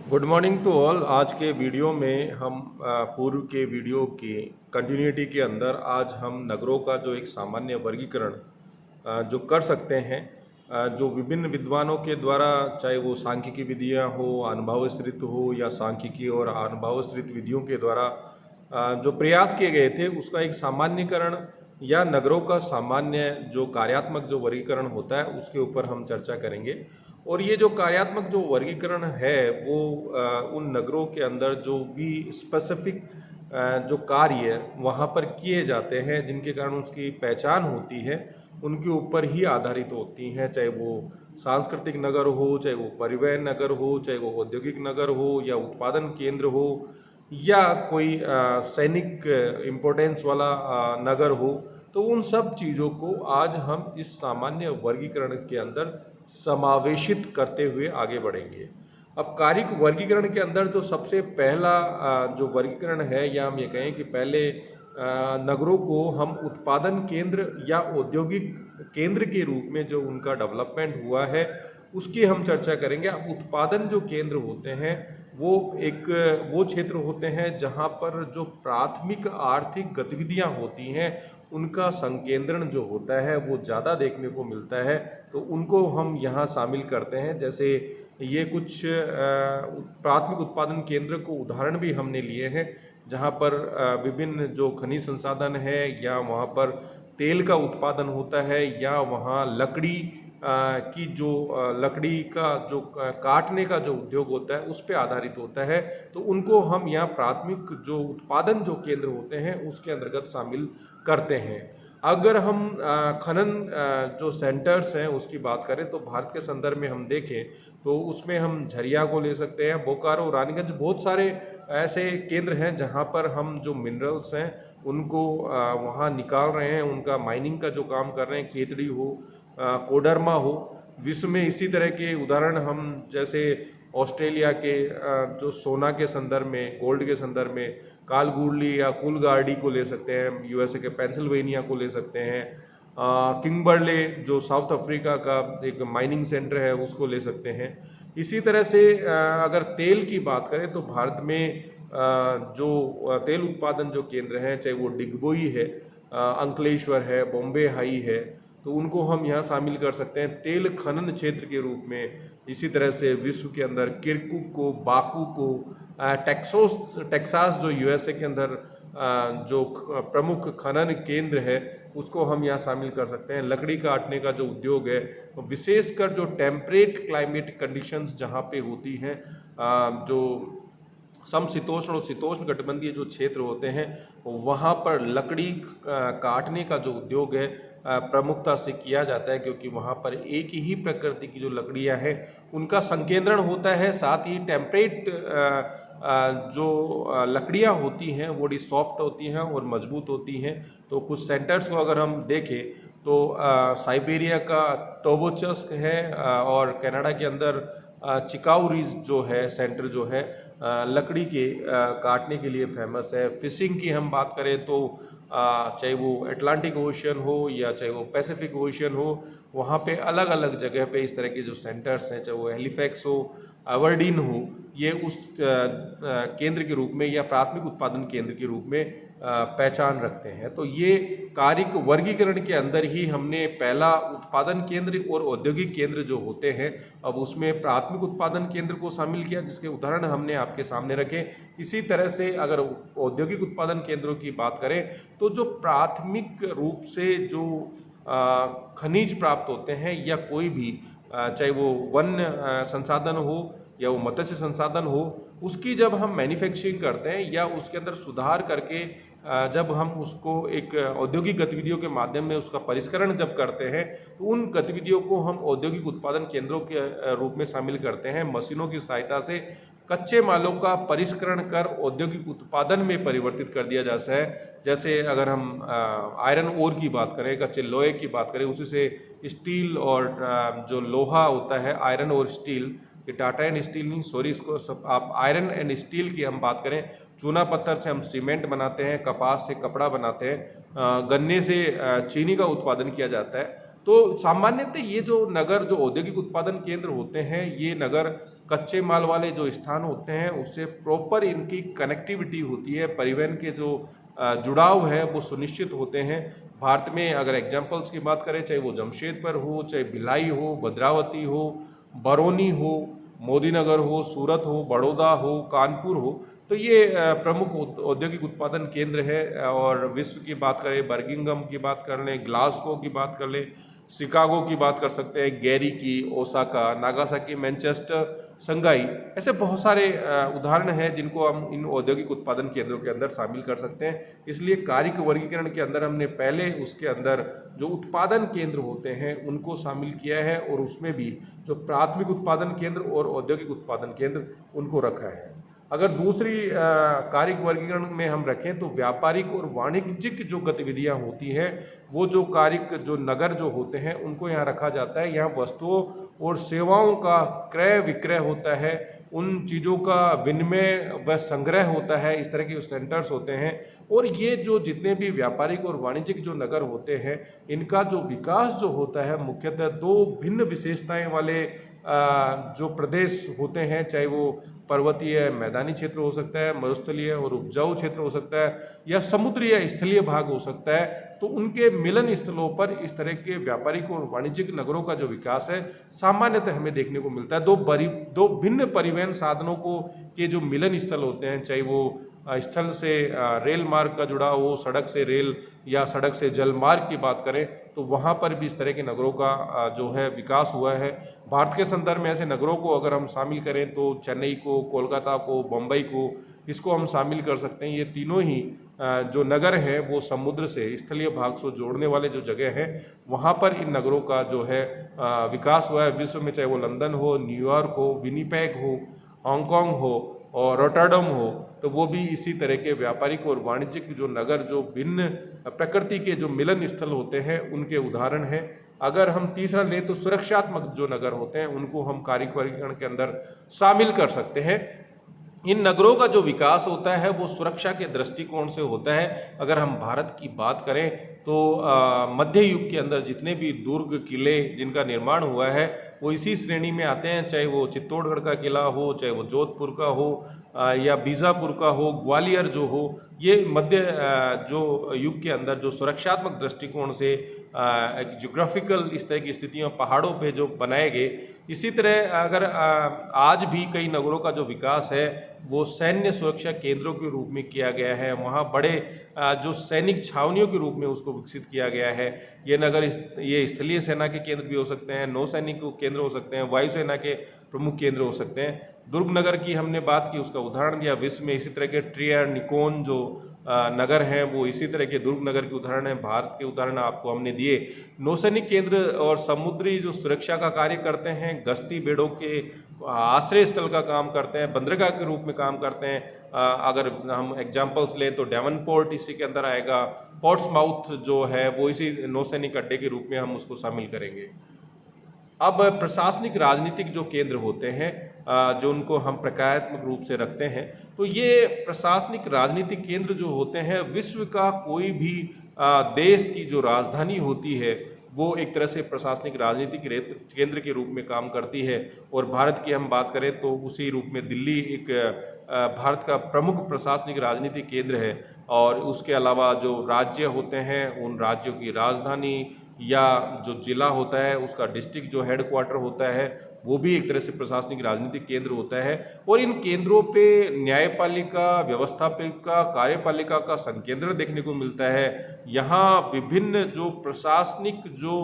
Good morning to all. आज के video में हम पूर्व के वीडियो की कंटिन्यूटी के अंदर आज हम नगरों का जो एक सामान्य वर्गीकरण जो कर सकते हैं, जो विभिन्न विद्वानों के द्वारा, चाहे वो सांख्यिकी विधियां हो, अनुभवाश्रित हो या सांख्यिकी और अनुभवाश्रित विधियों के द्वारा जो प्रयास किए गए थे, उसका एक सामान्यकरण या नगरों का सामान्य जो कार्यात्मक जो वर्गीकरण होता है उसके ऊपर हम चर्चा करेंगे। और ये जो कार्यात्मक जो वर्गीकरण है वो उन नगरों के अंदर जो भी स्पेसिफिक जो कार्य वहाँ पर किए जाते हैं, जिनके कारण उसकी पहचान होती है, उनके ऊपर ही आधारित होती हैं। चाहे वो सांस्कृतिक नगर हो, चाहे वो परिवहन नगर हो, चाहे वो औद्योगिक नगर हो या उत्पादन केंद्र हो या कोई सैनिक इम्पोर्टेंस वाला नगर हो, तो उन सब चीज़ों को आज हम इस सामान्य वर्गीकरण के अंदर समावेशित करते हुए आगे बढ़ेंगे। अब कारिक वर्गीकरण के अंदर जो सबसे पहला जो वर्गीकरण है, या हम ये कहें कि पहले नगरों को हम उत्पादन केंद्र या औद्योगिक केंद्र के रूप में जो उनका डेवलपमेंट हुआ है उसकी हम चर्चा करेंगे। अब उत्पादन जो केंद्र होते हैं वो क्षेत्र होते हैं जहाँ पर जो प्राथमिक आर्थिक गतिविधियाँ होती हैं उनका संकेंद्रण जो होता है वो ज़्यादा देखने को मिलता है, तो उनको हम यहाँ शामिल करते हैं। जैसे ये कुछ प्राथमिक उत्पादन केंद्र को उदाहरण भी हमने लिए हैं, जहाँ पर विभिन्न जो खनिज संसाधन है या वहाँ पर तेल का उत्पादन होता है या वहाँ लकड़ी की जो लकड़ी का जो काटने का जो उद्योग होता है उस पर आधारित होता है, तो उनको हम यहाँ प्राथमिक जो उत्पादन जो केंद्र होते हैं उसके अंतर्गत शामिल करते हैं। अगर हम खनन जो सेंटर्स हैं उसकी बात करें तो भारत के संदर्भ में हम देखें तो उसमें हम झरिया को ले सकते हैं, बोकारो, रानीगंज, बहुत सारे ऐसे केंद्र हैं जहाँ पर हम जो मिनरल्स हैं उनको वहाँ निकाल रहे हैं, उनका माइनिंग का जो काम कर रहे हैं, खेतड़ी हो, कोडरमा हो। विश्व में इसी तरह के उदाहरण हम जैसे ऑस्ट्रेलिया के जो सोना के संदर्भ में, गोल्ड के संदर्भ में कालगुरली या कुलगार्डी को ले सकते हैं, यूएसए के पेंसिल्वेनिया को ले सकते हैं, किंगबर्ले जो साउथ अफ्रीका का एक माइनिंग सेंटर है उसको ले सकते हैं। इसी तरह से अगर तेल की बात करें तो भारत में जो तेल उत्पादन जो केंद्र हैं, चाहे वो डिगबोई है, अंकलेश्वर है, बॉम्बे हाई है, तो उनको हम यहाँ शामिल कर सकते हैं तेल खनन क्षेत्र के रूप में। इसी तरह से विश्व के अंदर किरकुक को, बाकू को, टेक्सास जो यूएसए के अंदर जो प्रमुख खनन केंद्र है उसको हम यहाँ शामिल कर सकते हैं। लकड़ी काटने का जो उद्योग है, विशेषकर जो टेम्परेट क्लाइमेट कंडीशंस जहाँ पे होती हैं, जो समशीतोष्ण और शीतोष्ण कटिबंधीय जो क्षेत्र होते हैं, वहाँ पर लकड़ी काटने का जो उद्योग है प्रमुखता से किया जाता है, क्योंकि वहाँ पर एक ही प्रकृति की जो लकड़ियाँ हैं उनका संकेंद्रण होता है। साथ ही टेम्परेट जो लकड़ियाँ होती हैं वो बड़ी सॉफ्ट होती हैं और मजबूत होती हैं। तो कुछ सेंटर्स को अगर हम देखें तो साइबेरिया का टोबोचस्क है, और कनाडा के अंदर चिकाऊ रिज जो है सेंटर जो है लकड़ी के काटने के लिए फेमस है। फिशिंग की हम बात करें तो चाहे वो अटलांटिक ओशन हो या चाहे वो पैसिफिक ओशन हो, वहाँ पे अलग अलग जगह पे इस तरह के जो सेंटर्स हैं, चाहे वो हैलिफैक्स हो, एबरडीन हो, ये उस केंद्र के रूप में या प्राथमिक उत्पादन केंद्र के रूप में पहचान रखते हैं। तो ये कारिक वर्गीकरण के अंदर ही हमने पहला उत्पादन केंद्र और औद्योगिक केंद्र जो होते हैं, अब उसमें प्राथमिक उत्पादन केंद्र को शामिल किया, जिसके उदाहरण हमने आपके सामने रखे। इसी तरह से अगर औद्योगिक उत्पादन केंद्रों की बात करें तो जो प्राथमिक रूप से जो खनिज प्राप्त होते हैं या कोई भी चाहे वो वन संसाधन हो या वो मत्स्य संसाधन हो, उसकी जब हम मैन्युफैक्चरिंग करते हैं या उसके अंदर सुधार करके जब हम उसको एक औद्योगिक गतिविधियों के माध्यम में उसका परिष्करण जब करते हैं, तो उन गतिविधियों को हम औद्योगिक उत्पादन केंद्रों के रूप में शामिल करते हैं। मशीनों की सहायता से कच्चे मालों का परिष्करण कर औद्योगिक उत्पादन में परिवर्तित कर दिया जाता है। जैसे अगर हम आयरन ओर की बात करें, कच्चे लोहे की बात करें, उसी से स्टील और जो लोहा होता है, आयरन और स्टील, ये टाटा एंड स्टील नहीं, सॉरी, इसको सब आप आयरन एंड स्टील की हम बात करें, चूना पत्थर से हम सीमेंट बनाते हैं, कपास से कपड़ा बनाते हैं, गन्ने से चीनी का उत्पादन किया जाता है। तो सामान्यतः ये जो नगर जो औद्योगिक उत्पादन केंद्र होते हैं, ये नगर कच्चे माल वाले जो स्थान होते हैं उससे प्रॉपर इनकी कनेक्टिविटी होती है, परिवहन के जो जुड़ाव है वो सुनिश्चित होते हैं। भारत में अगर एग्जाम्पल्स की बात करें, चाहे वो जमशेदपुर हो, चाहे भिलाई हो, भद्रावती हो, बरौनी हो, मोदीनगर हो, सूरत हो, बड़ौदा हो, कानपुर हो, तो ये प्रमुख औद्योगिक उत्पादन केंद्र है। और विश्व की बात करें, बर्मिंघम की बात कर लें, ग्लासगो की बात कर लें, शिकागो की बात कर सकते हैं, गैरी की, ओसाका, नागासाकी, मैनचेस्टर, संघाई, ऐसे बहुत सारे उदाहरण हैं जिनको हम इन औद्योगिक उत्पादन केंद्रों के अंदर शामिल कर सकते हैं। इसलिए कारक वर्गीकरण के अंदर हमने पहले उसके अंदर जो उत्पादन केंद्र होते हैं उनको शामिल किया है, और उसमें भी जो प्राथमिक उत्पादन केंद्र और औद्योगिक उत्पादन केंद्र उनको रखा है। अगर दूसरी कारक वर्गीकरण में हम रखें तो व्यापारिक और वाणिज्यिक जो गतिविधियां होती हैं, वो जो कारक जो नगर जो होते हैं उनको यहाँ रखा जाता है। यहाँ वस्तुओं और सेवाओं का क्रय विक्रय होता है, उन चीज़ों का विनिमय व संग्रह होता है, इस तरह के सेंटर्स होते हैं। और ये जो जितने भी व्यापारिक और वाणिज्यिक जो नगर होते हैं, इनका जो विकास जो होता है मुख्यतः दो भिन्न विशेषताएं वाले जो प्रदेश होते हैं, चाहे वो पर्वतीय मैदानी क्षेत्र हो सकता है, मरुस्थलीय और उपजाऊ क्षेत्र हो सकता है, या समुद्री या स्थलीय भाग हो सकता है, तो उनके मिलन स्थलों पर इस तरह के व्यापारिक और वाणिज्यिक नगरों का जो विकास है सामान्यतः हमें देखने को मिलता है। दो भिन्न परिवहन साधनों को के जो मिलन स्थल होते हैं, चाहे वो स्थल से रेल मार्ग का जुड़ाव हो, सड़क से रेल या सड़क से जल मार्ग की बात करें, तो वहाँ पर भी इस तरह के नगरों का जो है विकास हुआ है। भारत के संदर्भ में ऐसे नगरों को अगर हम शामिल करें तो चेन्नई को, कोलकाता को, बम्बई को, इसको हम शामिल कर सकते हैं। ये तीनों ही जो नगर हैं वो समुद्र से स्थलीय भाग से जोड़ने वाले जो जगह हैं, वहाँ पर इन नगरों का जो है विकास हुआ है। विश्व में चाहे वो लंदन हो, न्यूयॉर्क हो, विनिपेग हो, हांगकांग हो और रोटरडम हो, तो वो भी इसी तरह के व्यापारिक और वाणिज्यिक जो नगर जो भिन्न प्रकृति के जो मिलन स्थल होते हैं उनके उदाहरण हैं। अगर हम तीसरा लें तो सुरक्षात्मक जो नगर होते हैं उनको हम कारक वर्गीकरण के अंदर शामिल कर सकते हैं। इन नगरों का जो विकास होता है वो सुरक्षा के दृष्टिकोण से होता है। अगर हम भारत की बात करें तो मध्य युग के अंदर जितने भी दुर्ग किले जिनका निर्माण हुआ है वो इसी श्रेणी में आते हैं, चाहे वो चित्तौड़गढ़ का किला हो, चाहे वो जोधपुर का हो या बीजापुर का हो, ग्वालियर जो हो, ये मध्य जो युग के अंदर जो सुरक्षात्मक दृष्टिकोण से ज्योग्राफिकल इस तरह की स्थितियाँ पहाड़ों पे जो बनाए गए। इसी तरह अगर आज भी कई नगरों का जो विकास है वो सैन्य सुरक्षा केंद्रों के रूप में किया गया है, वहाँ बड़े जो सैनिक छावनियों के रूप में उसको विकसित किया गया है। ये नगर ये स्थलीय सेना के केंद्र भी हो सकते हैं, नौसैनिक केंद्र हो सकते हैं, वायुसेना के प्रमुख केंद्र हो सकते हैं। दुर्ग नगर की हमने बात की, उसका उदाहरण दिया। विश्व में इसी तरह के ट्रियर, निकोन जो नगर हैं वो इसी तरह के दुर्ग नगर के उदाहरण हैं। भारत के उदाहरण आपको हमने दिए। नौसैनिक केंद्र और समुद्री जो सुरक्षा का कार्य करते हैं, गश्ती बेड़ों के आश्रय स्थल का काम करते हैं, बंदरगाह के रूप में काम करते हैं। अगर हम एग्जांपल्स लें तो डेवनपोर्ट इसी के अंदर आएगा, पोर्ट्समाउथ जो है वो इसी नौसैनिक अड्डे के रूप में हम उसको शामिल करेंगे। अब प्रशासनिक राजनीतिक जो केंद्र होते हैं जो उनको हम प्रक्रियात्मक रूप से रखते हैं, तो ये प्रशासनिक राजनीतिक केंद्र जो होते हैं विश्व का कोई भी देश की जो राजधानी होती है वो एक तरह से प्रशासनिक राजनीतिक केंद्र के रूप में काम करती है। और भारत की हम बात करें तो उसी रूप में दिल्ली एक भारत का प्रमुख प्रशासनिक राजनीतिक केंद्र है। और उसके अलावा जो राज्य होते हैं उन राज्यों की राजधानी या जो जिला होता है उसका डिस्ट्रिक्ट जो हेडक्वार्टर होता है वो भी एक तरह से प्रशासनिक राजनीतिक केंद्र होता है। और इन केंद्रों पे न्यायपालिका, व्यवस्थापिका, कार्यपालिका का संकेंद्रण देखने को मिलता है। यहाँ विभिन्न जो प्रशासनिक जो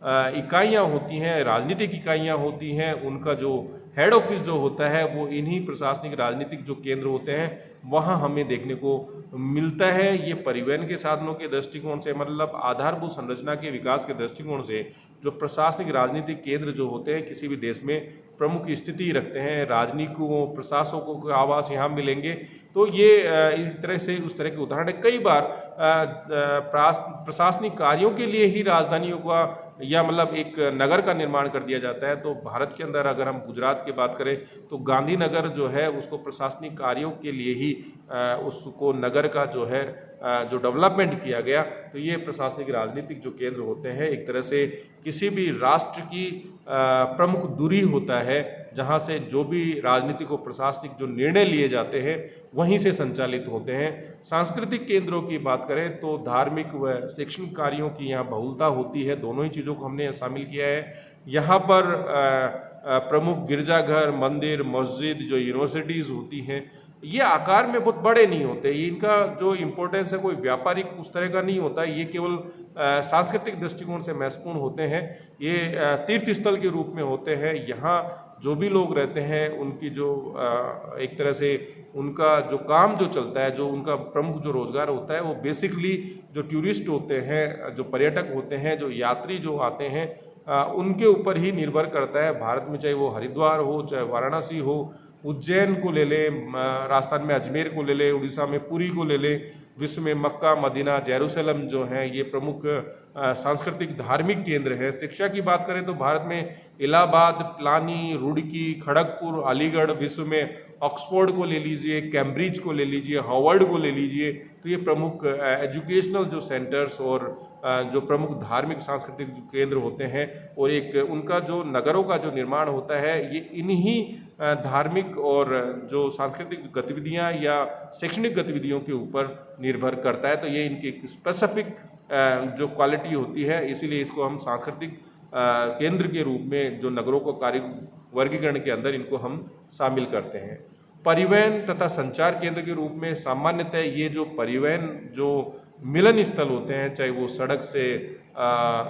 इकाइयाँ होती हैं, राजनीतिक इकाइयाँ होती हैं, उनका जो हेड ऑफिस जो होता है वो इन्हीं प्रशासनिक राजनीतिक जो केंद्र होते हैं वहाँ हमें देखने को मिलता है। ये परिवहन के साधनों के दृष्टिकोण से, मतलब आधारभूत संरचना के विकास के दृष्टिकोण से जो प्रशासनिक राजनीतिक केंद्र जो होते हैं किसी भी देश में प्रमुख स्थिति रखते हैं। राजनीतिकों, प्रशासकों के आवास यहाँ मिलेंगे। तो ये इस तरह से उस तरह के उदाहरण है। कई बार प्रशासनिक कार्यों के लिए ही राजधानियों का या मतलब एक नगर का निर्माण कर दिया जाता है। तो भारत के अंदर अगर हम गुजरात की बात करें तो गांधीनगर जो है उसको प्रशासनिक कार्यों के लिए ही उसको नगर का जो है जो डेवलपमेंट किया गया, तो ये प्रशासनिक राजनीतिक जो केंद्र होते हैं एक तरह से किसी भी राष्ट्र की प्रमुख दूरी होता है, जहाँ से जो भी राजनीतिक और प्रशासनिक जो निर्णय लिए जाते हैं वहीं से संचालित होते हैं। सांस्कृतिक केंद्रों की बात करें तो धार्मिक व शैक्षणिक कार्यों की यहाँ बहुलता होती है, दोनों ही चीज़ों को हमने शामिल किया है। यहाँ पर प्रमुख गिरजाघर, मंदिर, मस्जिद, जो यूनिवर्सिटीज़ होती हैं, ये आकार में बहुत बड़े नहीं होते, ये इनका जो इम्पोर्टेंस है कोई व्यापारिक उस तरह का नहीं होता, ये केवल सांस्कृतिक दृष्टिकोण से महत्वपूर्ण होते हैं। ये तीर्थ स्थल के रूप में होते हैं। यहाँ जो भी लोग रहते हैं उनकी जो एक तरह से उनका जो काम जो चलता है, जो उनका प्रमुख जो रोजगार होता है, वो बेसिकली जो टूरिस्ट होते हैं, जो पर्यटक होते हैं, जो यात्री जो आते हैं, उनके ऊपर ही निर्भर करता है। भारत में चाहे वो हरिद्वार हो, चाहे वाराणसी हो, उज्जैन को ले ले, राजस्थान में अजमेर को ले ले, उड़ीसा में पुरी को ले ले, विश्व में मक्का, मदीना, जेरूसलम जो हैं ये प्रमुख सांस्कृतिक धार्मिक केंद्र है। शिक्षा की बात करें तो भारत में इलाहाबाद, पिलानी, रुड़की, खड़गपुर, अलीगढ़, विश्व में ऑक्सफोर्ड को ले लीजिए, कैम्ब्रिज को ले लीजिए, हार्वर्ड को ले लीजिए, तो ये प्रमुख एजुकेशनल जो सेंटर्स और जो प्रमुख धार्मिक सांस्कृतिक जो केंद्र होते हैं, और एक उनका जो नगरों का जो निर्माण होता है ये इन्हीं धार्मिक और जो सांस्कृतिक गतिविधियां या शैक्षणिक गतिविधियों के ऊपर निर्भर करता है। तो ये इनकी स्पेसिफिक जो क्वालिटी होती है, इसीलिए इसको हम सांस्कृतिक केंद्र के रूप में जो नगरों को कार्य वर्गीकरण के अंदर इनको हम शामिल करते हैं। परिवहन तथा संचार केंद्र के रूप में सामान्यतः ये जो परिवहन जो मिलन स्थल होते हैं, चाहे वो सड़क से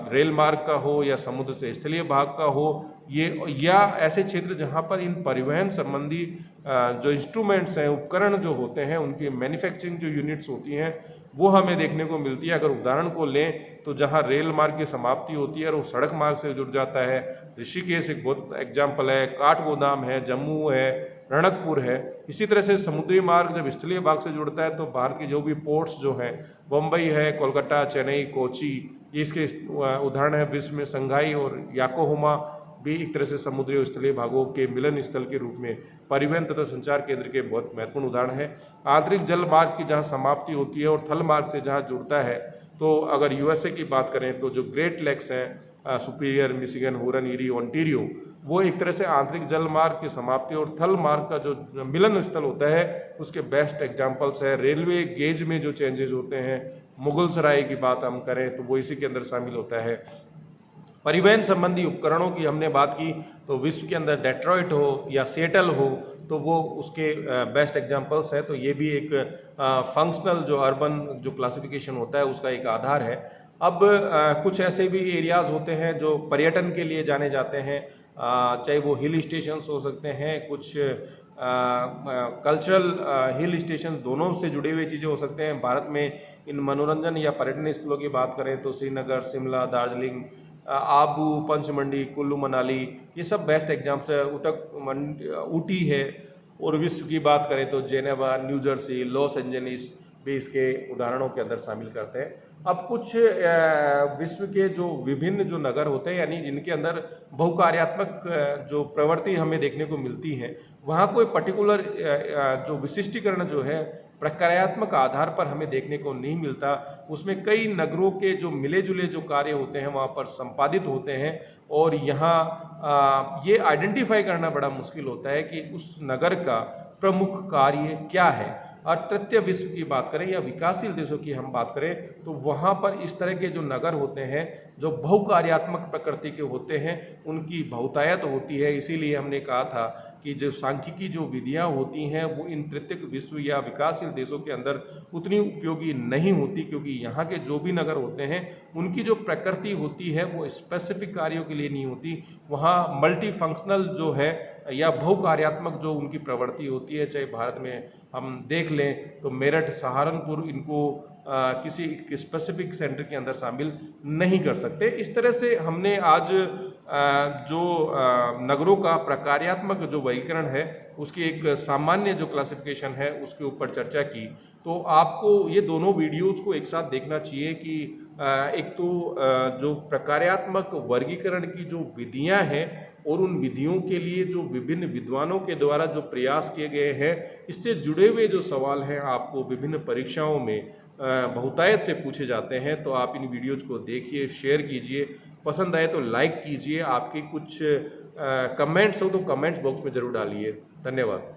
रेल मार्ग का हो या समुद्र से स्थलीय भाग का हो, ये या ऐसे क्षेत्र जहाँ पर इन परिवहन संबंधी जो इंस्ट्रूमेंट्स हैं, उपकरण जो होते हैं, उनकी मैन्युफैक्चरिंग जो यूनिट्स होती हैं वो हमें देखने को मिलती है। अगर उदाहरण को लें तो जहाँ रेल मार्ग की समाप्ति होती है और वो सड़क मार्ग से जुड़ जाता है, ऋषिकेश एक बहुत एग्जाम्पल है, काठगोदाम है, जम्मू है, रणकपुर है। इसी तरह से समुद्री मार्ग जब स्थलीय भाग से जुड़ता है तो भारत के जो भी पोर्ट्स जो हैं, बम्बई है, कोलकाता, चेन्नई, कोची, ये इसके उदाहरण है। विश्व में संघाई और याकोहामा भी एक तरह से समुद्री और स्थलीय भागों के मिलन स्थल के रूप में परिवहन तथा संचार केंद्र के बहुत महत्वपूर्ण उदाहरण है। आंतरिक जल मार्ग की जहाँ समाप्ति होती है और थल मार्ग से जहाँ जुड़ता है, तो अगर यूएसए की बात करें तो जो ग्रेट लेक्स हैं, superior, Michigan, Huron, eerie, Ontario, वो एक तरह से आंतरिक जल मार्ग की समाप्ति और थल मार्ग का जो मिलन स्थल होता है उसके बेस्ट एग्जाम्पल्स है। रेलवे गेज में जो चेंजेस होते हैं, मुगल सराय की बात हम करें तो वो इसी के अंदर शामिल होता है। परिवहन संबंधी उपकरणों की हमने बात की तो विश्व के अंदर डेट्रॉइट हो या सेटल हो तो वो उसके बेस्ट एग्जांपल्स है। तो ये भी एक फंक्शनल जो अर्बन जो क्लासिफिकेशन होता है उसका एक आधार है। अब कुछ ऐसे भी एरियाज़ होते हैं जो पर्यटन के लिए जाने जाते हैं, चाहे वो हिल स्टेशंस हो सकते हैं, कुछ कल्चरल हिल स्टेशन दोनों से जुड़े हुए चीज़ें हो सकते हैं। भारत में इन मनोरंजन या पर्यटन स्थलों की बात करें तो श्रीनगर, शिमला, दार्जिलिंग, आबू, पंचमंडी, कुल्लू मनाली, ये सब बेस्ट एग्जाम्पल्स है। ऊटी है, और विश्व की बात करें तो Geneva, new Jersey, Los Angeles भी इसके उदाहरणों के अंदर शामिल करते हैं। अब कुछ विश्व के जो विभिन्न जो नगर होते हैं, यानी जिनके अंदर बहुकार्यात्मक जो प्रवृत्ति हमें देखने को मिलती है, वहाँ कोई पर्टिकुलर जो विशिष्टीकरण जो है प्रक्रियात्मक आधार पर हमें देखने को नहीं मिलता। उसमें कई नगरों के जो मिले जुले जो कार्य होते हैं वहाँ पर संपादित होते हैं, और यहाँ ये आइडेंटिफाई करना बड़ा मुश्किल होता है कि उस नगर का प्रमुख कार्य क्या है। और तृतीय विश्व की बात करें या विकासशील देशों की हम बात करें तो वहाँ पर इस तरह के जो नगर होते हैं जो बहुकार्यात्मक प्रकृति के होते हैं, उनकी बहुतायत होती है। इसीलिए हमने कहा था कि जो सांख्यिकी जो विधियाँ होती हैं वो इन तृतीय विश्व या विकासशील देशों के अंदर उतनी उपयोगी नहीं होती, क्योंकि यहाँ के जो भी नगर होते हैं उनकी जो प्रकृति होती है वो स्पेसिफिक कार्यों के लिए नहीं होती। वहाँ मल्टी फंक्शनल जो है या बहुकार्यात्मक जो उनकी प्रवृत्ति होती है। चाहे भारत में हम देख लें तो मेरठ, सहारनपुर, इनको किसी स्पेसिफिक सेंटर के अंदर शामिल नहीं कर सकते। इस तरह से हमने आज जो नगरों का प्रकार्यात्मक जो वर्गीकरण है उसकी एक सामान्य जो क्लासिफिकेशन है उसके ऊपर चर्चा की। तो आपको ये दोनों वीडियोज़ को एक साथ देखना चाहिए कि एक तो जो प्रकार्यात्मक वर्गीकरण की जो विधियां हैं और उन विधियों के लिए जो विभिन्न विद्वानों के द्वारा जो प्रयास किए गए हैं, इससे जुड़े हुए जो सवाल हैं आपको विभिन्न परीक्षाओं में बहुतायत से पूछे जाते हैं। तो आप इन वीडियोज़ को देखिए, शेयर कीजिए, पसंद आए तो लाइक कीजिए। आपकी कुछ कमेंट्स हो तो कमेंट्स बॉक्स में ज़रूर डालिए। धन्यवाद।